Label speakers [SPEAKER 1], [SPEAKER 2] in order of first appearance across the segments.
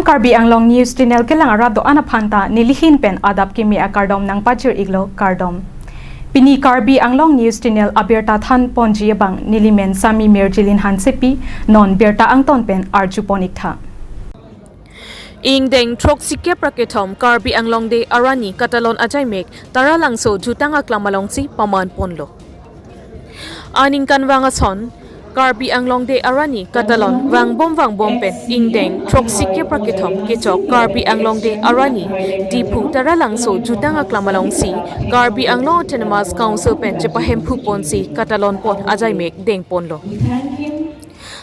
[SPEAKER 1] Karbi Anglong News Channel kelang arado anaphanta nilihin pen adap kimi akardom nang pachir iglo kardom. Pini Karbi Anglong News Channel abirta than ponji bang nilimen sami merjilin hansepi non birta angton pen arjuponik tha.
[SPEAKER 2] Ing deng trok sikke prakethom Karbi Anglong de arani Katalon ajaimek taralangso jutanga klamalongsi paman ponlo. Aning kanwanga son Karbi Anglong de arani Katalon wang bom pen ing deng trok sikke prakethom kechok Karbi Anglong de arani dipu taralangso jutanga klamalongsi Karbi Anglong Autonomous Council pen chepahempu ponsi Katalon pon ajaimek deng ponlo.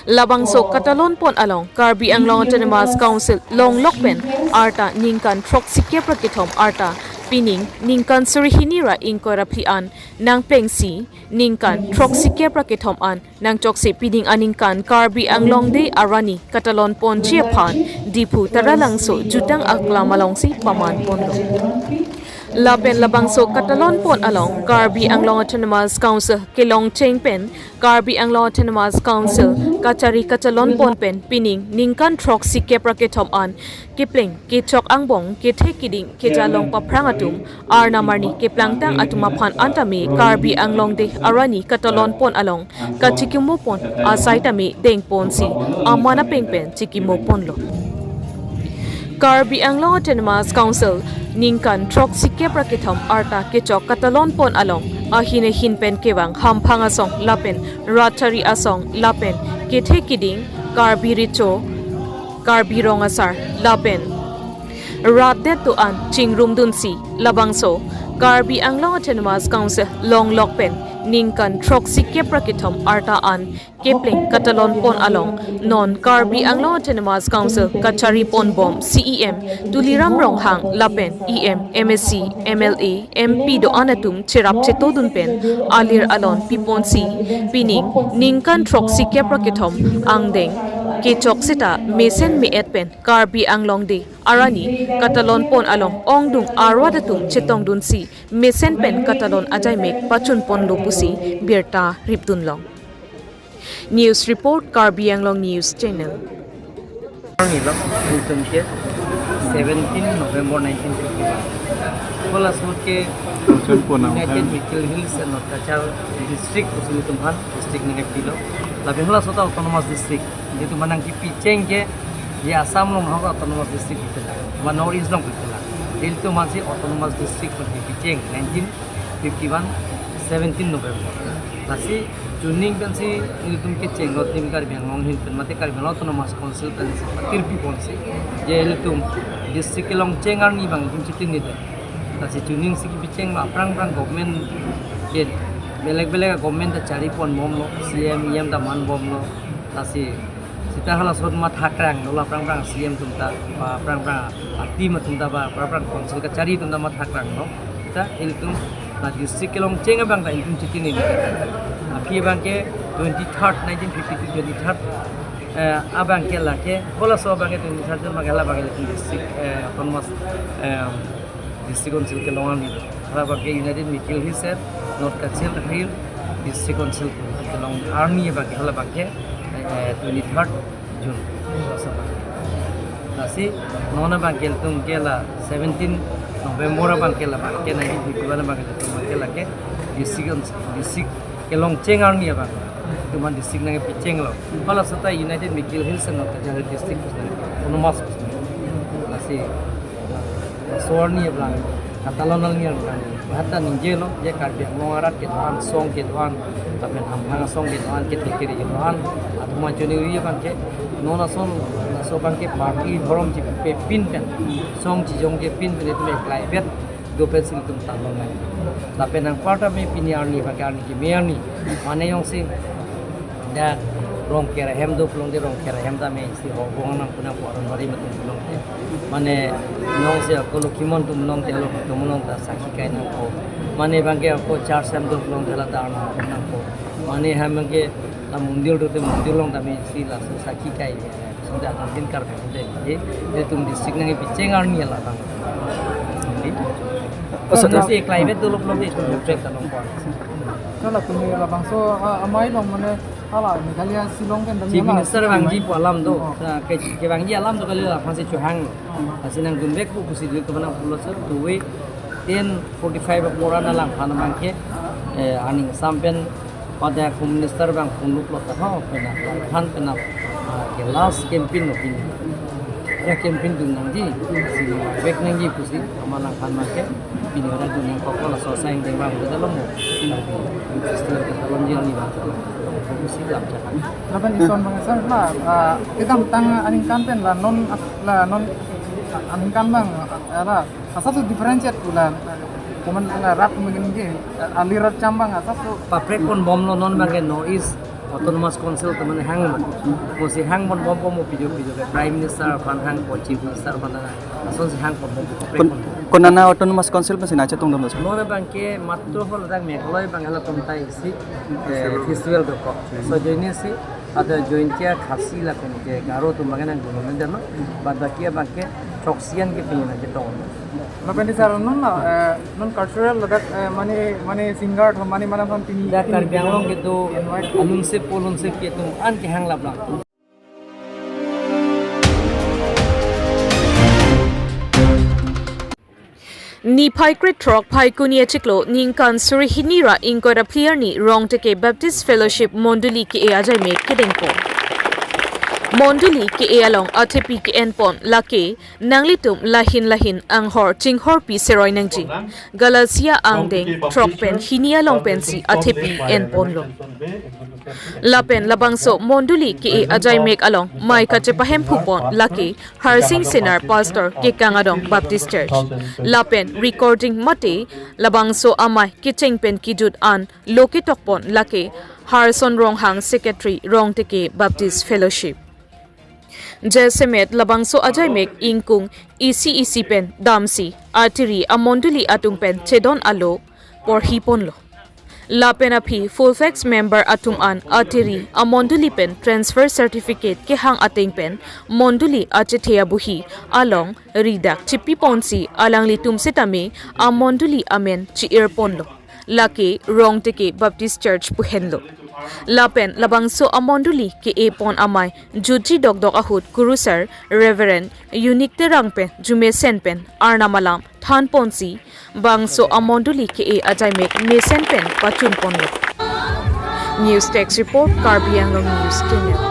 [SPEAKER 2] Labangso Katalon pon along Karbi Anglong Autonomous Council long lokpen arta ningkan trok sikke prakethom arta pining ningkan surihinira inkoraplian nang pengsi ningkan trok sikke prakethom an nang chokse pining aningkan Karbi Anglong de arani Katalon pon chiaphan dipu taralangso jutang aklamalongsi paman ponlo. Lapen labangso Katalon pon along Karbi Anglong Autonomous Council kilong chengpen Karbi Anglong Autonomous Council kachari Katalon pon pen pining ningkan trok sikke prakethom an kipling kichok angbong kithekiding kijalong paprangatum arnamarni kiplangtang atumaphan antami Karbi Anglong de arani Katalon pon along kachikimo pon asaitami deng ponsi amana pengpen chikimo ponlo. Karbi Anglong Autonomous Council ningkan trok sikke prakethom arta kechok Katalon pon along ahine hinpen kewang hamphang asong lapen ratari asong lapen kithekiding Karbi richo Karbi rongasar lapen ratde to an chingrum dunsi labangso Karbi Anglong Autonomous Council long lokpen ningkan trok sikke prakethom arta an kepling Katalon pon along non Karbi Anglong Autonomous Council kachari pon bom CEM tuliram ronghang lapen EM MSc MLA MP do anatum chirap chetodun pen alir alon piponsi pining ningkan trok sikke prakethom angdeng kechok sita mesen meet pen Karbi Anglong de arani Katalon pon along ongdung arwadatum chetong dunsi mesen pen Katalon ajaimek pachun pon lopusi birta ripdunlong. News report Karbi Anglong News Channel.
[SPEAKER 3] 17 November 1951 Kola Smutke United Mikil Hills and Northachar District Usulitumhan District Ningapilo Labi Hula Sota Autonomous District Jitu Manang Kipi Chengke Ye Assam Long Hong Autonomous District Kitela Manor Is Long Kitela Diltu Mansi Autonomous District Kipi Cheng 1951 17 November Lasi Juning kan si iltum ke cengot tim Karbi Anglong hin mate Karbi Anglong Autonomous Council kan si patirpi ponse je iltum district long cengar ni bang tim chitin ni ta si juning si biceng ma prang government ke belek government ta cari pon bom lo CM EM ta man bom lo ta si sita hala sot ma thakrang lo prang CM tum ta prang ati ma tum ta prang council ka cari tum ta ma thakrang lo ta iltum na district long cengar bang ta iltum chitin ni Api bangke 23rd 1952 23rd abang ke lake bola so bangke 23rd magala bangke district autonomous district council ke longan ni ara bangke United Mikil Hills North Kachil Hill district council ke long army bangke hala bangke 23rd June nasi nona bangke tum ke la 17 November bangke la bangke 1951 bangke lake district kelong cengar ni apa? Tuman district nang piceng lo. Kalau serta United Mikil Hills no tajal district autonomous nasi soar ni apa? Katalon ni apa? Hatta ninje lo je Karbi Anglong arat ke tuan song ke tuan tapi hamhang song ke tuan ke tikiri ke tuan atau macam ni apa ke? Nona song so bangke party forum je pin pen song jong ke pin pen itu private dopen sing tum talong nai tapi nang parta me piniar ni bagar ni kimer ni mane yong sing da rong kera hem do plong de rong kera hem da me si ho bong nang puna poron bari matum plong de mane nong se ko lo kimon tum nong te lo tum nong ta sakhi kai nang ko mane bangke ko char sem do plong de la da nang ko mane ham bangke la mundir do te mundir long da me si la sakhi kai sudah din kar de je tum district nang piceng ar ni la bang Kasi climate dulu belum itu trek tanong kuat.
[SPEAKER 4] Kalau kami labang so amai long mana Ala Meghalaya Shillong kan
[SPEAKER 3] Chief Minister bangji po alam do ke bangji alam do kali la phase chuhang asinang gumbek po kusi dil to bana pulo sir to we 10:45 porana lang phana bangke aning sampen pada minister bang punuk lo ta ho pena phan pena ke last campaign no pin ya campaign dun nangji si bek nangji kusi amalang phan bangke pinora dun yang kokol so saing deng bang dalam mo minister ke dalam dia ni bang kusi lam jalan
[SPEAKER 4] Laban ison bang sir la kita tang aning campaign la non aning kan bang ala asal tu differentiate pula Kuman rap mungkin ge alirat cambang asal tu
[SPEAKER 3] paprek pon bom lo non bang no is autonomous council teman hang mo si hang bon bom mo pijo ke prime minister pan hang po chief minister pan ason si hang bom paprek pon
[SPEAKER 5] Konana autonomous council pa sinacha tong dom
[SPEAKER 3] no bang ke matro hol dak megloi bang hala tomtai si festival ko so join si ada join kia khasi la kon ke garo tu magana government no badakia bang ke choksian ke pina ke tong
[SPEAKER 4] Laban di sana non cultural ladak mani singer mani mana pun tini
[SPEAKER 3] dak kar bianglong gitu anun se polon se ke tum an ke hang labla
[SPEAKER 2] Ni phai krit trok phai kunia chiklo ning kan suri hinira ingkora player ni rong teke Baptist Fellowship Monduli ke ajai me kedengpo Monduli ke along athepi ke enpon lake nanglitum lahin ang hor chinghor pi seroi nangji galasia angdeng trok pen hinia long pen si athepi enpon lo lapen labangso Monduli ke ajai mek along mai ka chepahem phupon lake harsing sinar pastor ke kangadong Baptist Church lapen recording mate labangso amai ke chengpen kijut an loke tokpon lake harson ronghang secretary rong teke Baptist Fellowship Jesemet labangso ajay mek ingkung ECEC pen damsi artillery amonduli atung pen chedon alo por hipon lo lapen aphi full fax member atung an artillery amonduli pen transfer certificate ke hang ateng pen monduli achethia buhi along ridak chipi ponsi alang litum setame amonduli amen chi earpon lo lake rong teke Baptist Church puhenlo Lapen labangso amonduli ke epon amai juji dogdog ahut kurusar Reverend Unique Terangpen Jumesen pen Arnamalam Than Ponsi bangso amonduli ke ajai mek mesen pen pachun ponlo News Text Report Karbi Anglong News Channel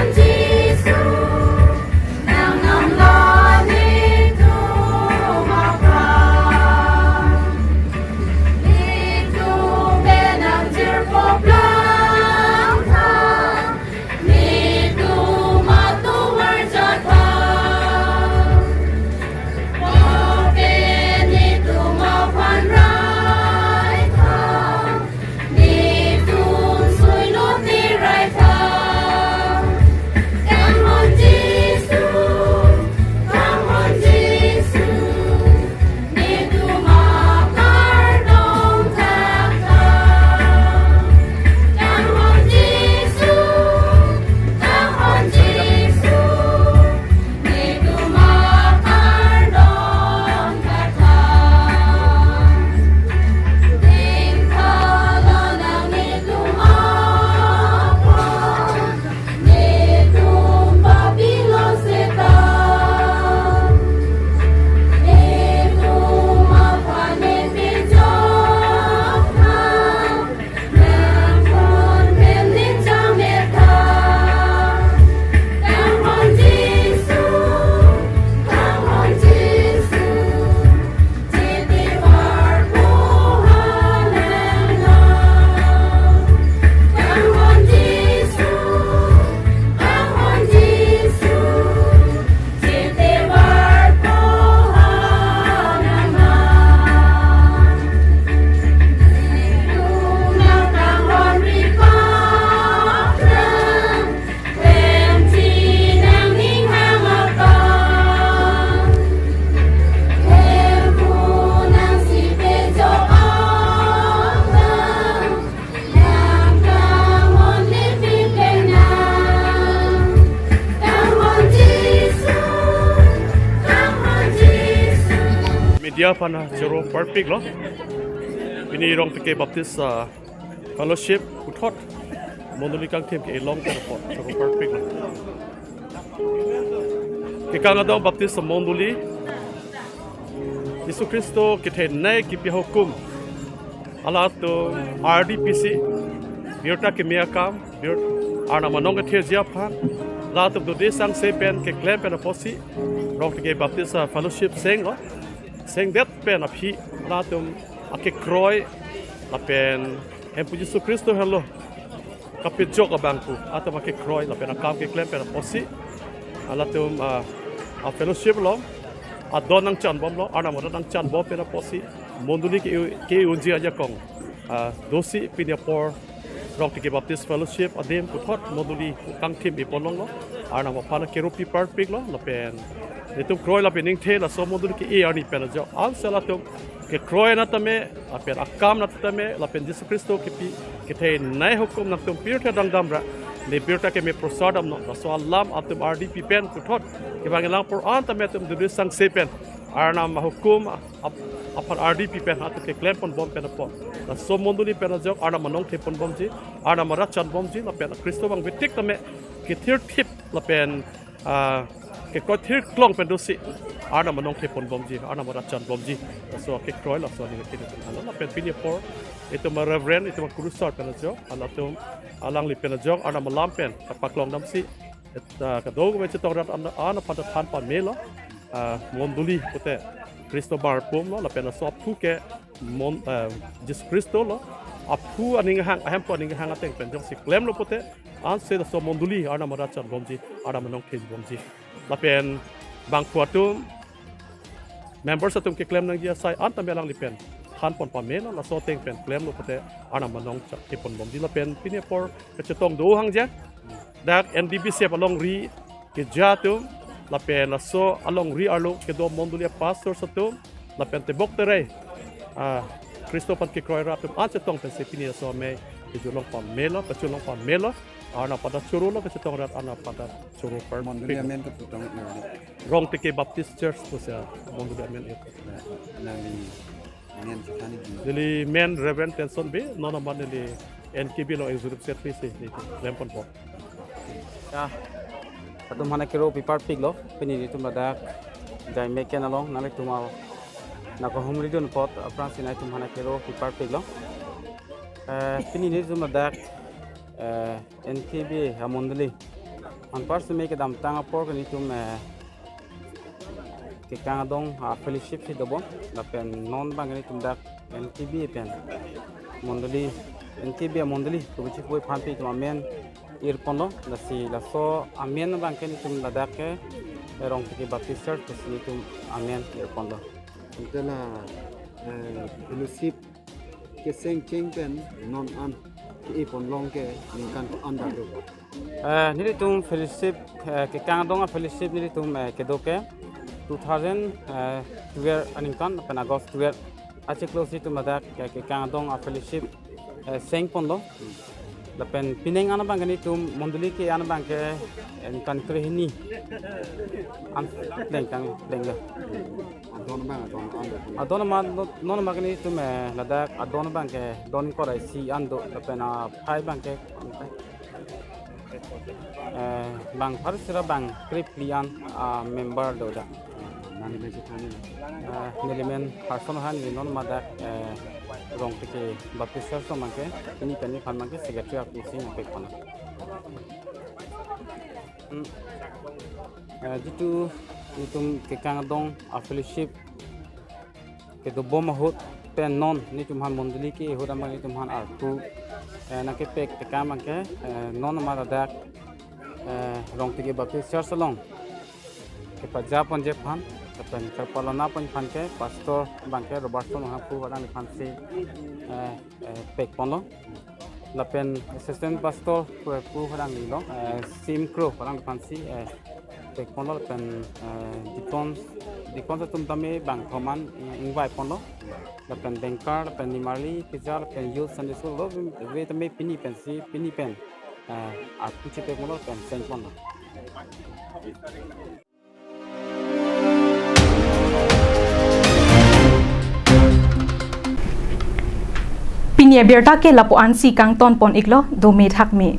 [SPEAKER 6] Jesus. dia pana jero perfect lo ini rong teke baptis fellowship uthot mondoli kang them ke long ter pot jero perfect lo ke kang adong baptis mondoli Yesu Kristo ke the nai ki pi hukum ala to RDPC biota ke mea kam biot ana manong ke the jia phan la to do de sang se pen ke klem pen aposi rong teke baptis fellowship seng lo seng det pen api la to ake kroi la pen hem pu Yesu Kristo hello kapit jok abangku atau ake kroi la pen akam ke klem pen aposi ala to a fellowship lo adon nang chan bom lo ana mo nang chan bom pena posi monduli ke unji aja kong dosi pinia por rong tike baptist fellowship adem puthot monduli kang thim ipolong lo ana mo phana ke rupi perfect lo la pen nitum kroi la pening the la so monduli ke ani pen jo an sala tum ke kroi na tame a pen akam na tame la pen Jesus Kristo ke pi ke the nai hukum na tum pir dang damra le birta ke me prosadam no so alam atum RDP pen puthot ke bangelang por an tame tum du sang sepen arna mahukum apar RDP pen atum ke claim pon bom pen apon la so monduli pen jok arna manong the pon bom ji arna marat chan bom ji la pen Kristo bang betik tame ke thir tip la pen ke ko thir klong pen dosi arna manong the pon bom ji arna marat chan bom ji so ke kroi la so ni ke la pen pinia por itu ma reverend itu ma kurusar pen jok ala tum alang li pen jok ana malam pen paklong dam si ka dog me chitong rat ana pada than pa melo monduli pote Kristo bar pom lo la pen so pu ke mon Jesus Kristo lo apu aning hang ahem po aning hang ateng pen jok si klem lo pote an se so monduli ana marat chan bomji ana manong thej bomji la pen bang puatum members atum ke klem nang dia sai an tamelang li pen than pon pa melo la so teng pen klem lo pote ana manong chak ke pon bomji la pen pinia por ke chetong do hang ja dak NDB se along ri ke jatum la pen la so along ri arlo ke do monduli pastor satum la pen te bok tere Kristo pan ke kroi ratum an chetong pen se pinia so me ke julong pa melo ke julong pa melo ana pada churu lo ke chetong rat ana pada churu per
[SPEAKER 5] Mondoli amen ke putong
[SPEAKER 6] rong teke baptist church to sa monduli amen
[SPEAKER 5] nami amen tani
[SPEAKER 6] Lili men reverend tension be nona man lili NKB lo executive secretary se lempon po
[SPEAKER 5] ya atum hana kero pipar pig lo pini tum ladak jai meken along nale tumal na ko humri don pot france na tum hana kero pipar pig lo pini ni tum ladak NKB amondli an parse me ke dam tanga por ni tum ke kang dong fellowship si dobo la pen non bang ni tum dak NKB pen mondli NKB mondli to bichi poi phan pi tum amen ir pondo la si la so amen bang ke ni tum la dak ke rong ke baptist church to si tum amen ir pondo
[SPEAKER 7] itulah fellowship ke seng cheng pen non an ipon long ke ningkan ko anda do
[SPEAKER 5] ni tum fellowship ke kang dong fellowship ni tum ke do ke 2012 aningkan pen august 12 ache close tum la dak ke kang dong fellowship seng pondo la pen pineng ana bang ni tum monduli ke ana bang ke en kan krehini an deng kang deng adon ma non ma ni tum la dak adon bang ke don ko rai si ando la pen a phai bang ke bang pharsira bang kriplian member do da
[SPEAKER 7] nani be chani
[SPEAKER 5] nelimen person han ni non ma dak rong tike baptist church so mangke ini kani phan mangke secretary of teaching pe kona jitu itum ke kang dong fellowship ke do bom hot pen non ni tum han mondli ke ho dam ni tum han ar tu na ke pek te kam mangke non ma dak rong tike baptist church long ke pa pon je phan pen kapalana pon phan ke pastor bangke robertson ha pu wadang phan se pek ponlo la pen assistant pastor pu wadang ni lo sim crew wadang phan si pek ponlo pen dikon tum tame bang thoman invite ponlo la pen banker la pen nimali kijar pen youth sunday school lo we tame pini pen a pu che pek ponlo pen sen ponlo
[SPEAKER 1] มีเบียร์ตาเกลับอันซีกังตอนปอนอีกโลดูเมทักมี